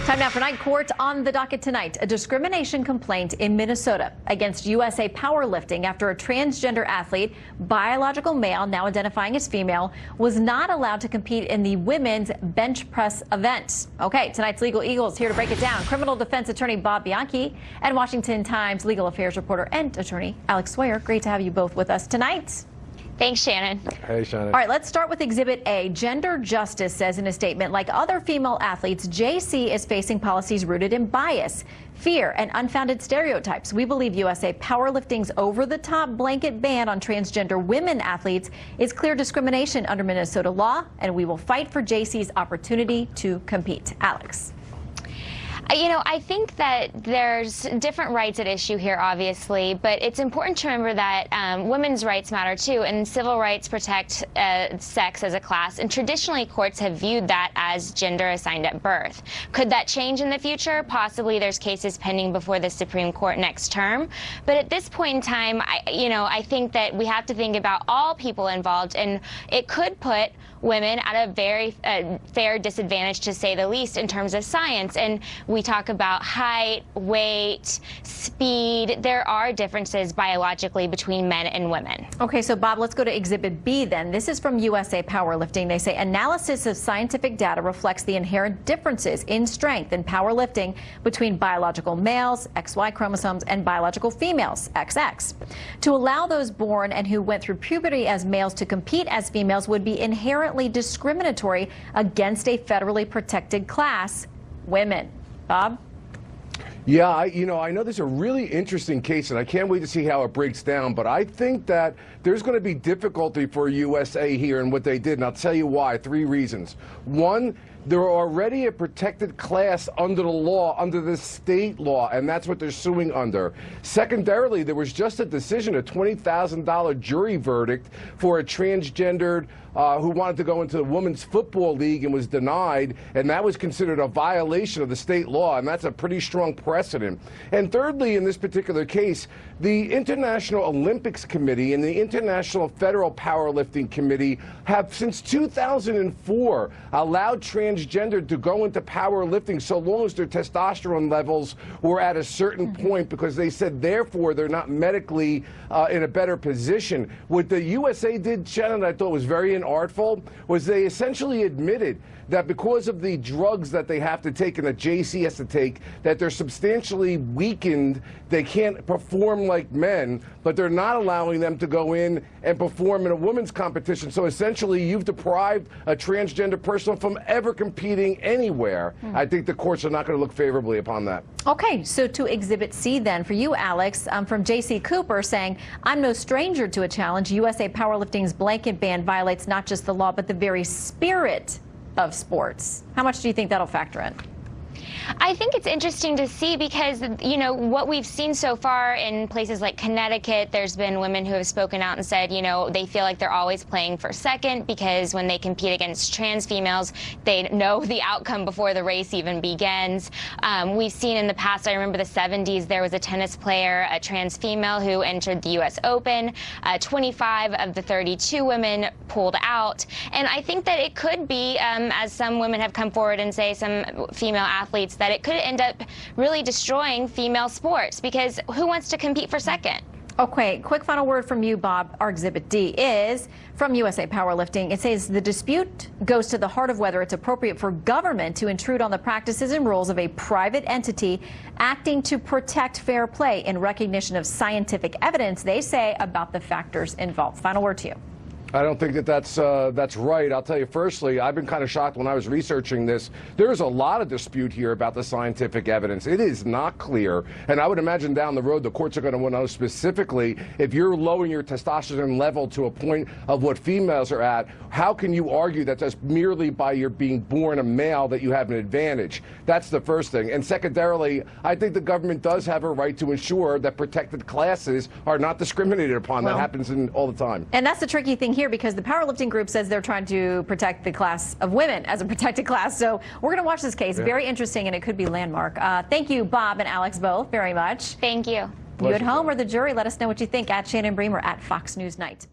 Time now for Night Court. On the docket tonight, a discrimination complaint in Minnesota against USA Powerlifting after a transgender athlete, biological male, now identifying as female, was not allowed to compete in the women's bench press event. Okay, tonight's Legal Eagles here to break it down. Criminal defense attorney Bob Bianchi and Washington Times legal affairs reporter and attorney Alex Sawyer. Great to have you both with us tonight. Thanks, Shannon. Hey, Shannon. All right, let's start with Exhibit A. Gender Justice says in a statement, like other female athletes, JC is facing policies rooted in bias, fear, and unfounded stereotypes. We believe USA Powerlifting's over-the-top blanket ban on transgender women athletes is clear discrimination under Minnesota law, and we will fight for JC's opportunity to compete. Alex. You know, I think that there's different rights at issue here, obviously, but it's important to remember that women's rights matter too, and civil rights protect sex as a class, and traditionally courts have viewed that as gender assigned at birth. Could that change in the future? Possibly. There's cases pending before the Supreme Court next term, but at this point in time, I think that we have to think about all people involved, and it could put women at a very fair disadvantage, to say the least, in terms of science. And we talk about height, weight, speed. There are differences biologically between men and women. Okay, so Bob, let's go to Exhibit B then. This is from USA Powerlifting. They say analysis of scientific data reflects the inherent differences in strength and powerlifting between biological males, XY chromosomes, and biological females, XX. To allow those born and who went through puberty as males to compete as females would be inherently discriminatory against a federally protected class, women. Bob? Yeah, I know this is a really interesting case, and I can't wait to see how it breaks down, but I think that there's going to be difficulty for USA here in what they did, and I'll tell you why. 3 reasons. One, they're already a protected class under the law, under the state law, and that's what they're suing under. Secondarily, there was just a decision, a $20,000 jury verdict for a transgendered who wanted to go into the Women's Football League and was denied, and that was considered a violation of the state law, and that's a pretty strong precedent. And thirdly, in this particular case, the International Olympics Committee and the International Federal Powerlifting Committee have, since 2004, allowed transgender to go into powerlifting so long as their testosterone levels were at a certain point, because they said, therefore, they're not medically in a better position. What the USA did, Shannon, I thought was very artful, was they essentially admitted that because of the drugs that they have to take and that JC has to take, that they're substantially weakened. They can't perform like men, but they're not allowing them to go in and perform in a women's competition. So essentially, you've deprived a transgender person from ever competing anywhere. I think the courts are not going to look favorably upon that. Okay, so to Exhibit C then, for you, Alex, from J.C. Cooper saying, I'm no stranger to a challenge. USA Powerlifting's blanket ban violates not just the law, but the very spirit of sports. How much do you think that'll factor in? I think it's interesting to see because, you know, what we've seen so far in places like Connecticut, there's been women who have spoken out and said, you know, they feel like they're always playing for second because when they compete against trans females, they know the outcome before the race even begins. We've seen in the past, I remember the 70s, there was a tennis player, a trans female, who entered the U.S. Open. 25 of the 32 women pulled out. And I think that it could be, as some women have come forward and say, some female athletes, that it could end up really destroying female sports, because who wants to compete for second? Okay, quick final word from you, Bob. Our Exhibit D is from USA Powerlifting. It says the dispute goes to the heart of whether it's appropriate for government to intrude on the practices and rules of a private entity acting to protect fair play in recognition of scientific evidence, they say, about the factors involved. Final word to you. I don't think that that's right. I'll tell you, firstly, I've been kind of shocked when I was researching this. There's a lot of dispute here about the scientific evidence. It is not clear, and I would imagine down the road the courts are going to want to know specifically, if you're lowering your testosterone level to a point of what females are at, how can you argue that that's merely by your being born a male that you have an advantage? That's the first thing. And secondarily, I think the government does have a right to ensure that protected classes are not discriminated upon. That happens all the time. And that's the tricky thing here, because the powerlifting group says they're trying to protect the class of women as a protected class. So we're going to watch this case. Very interesting, and it could be landmark. Thank you, Bob and Alex, both very much. Thank you. You at home or the jury, let us know what you think at Shannon Bream or at Fox News Night.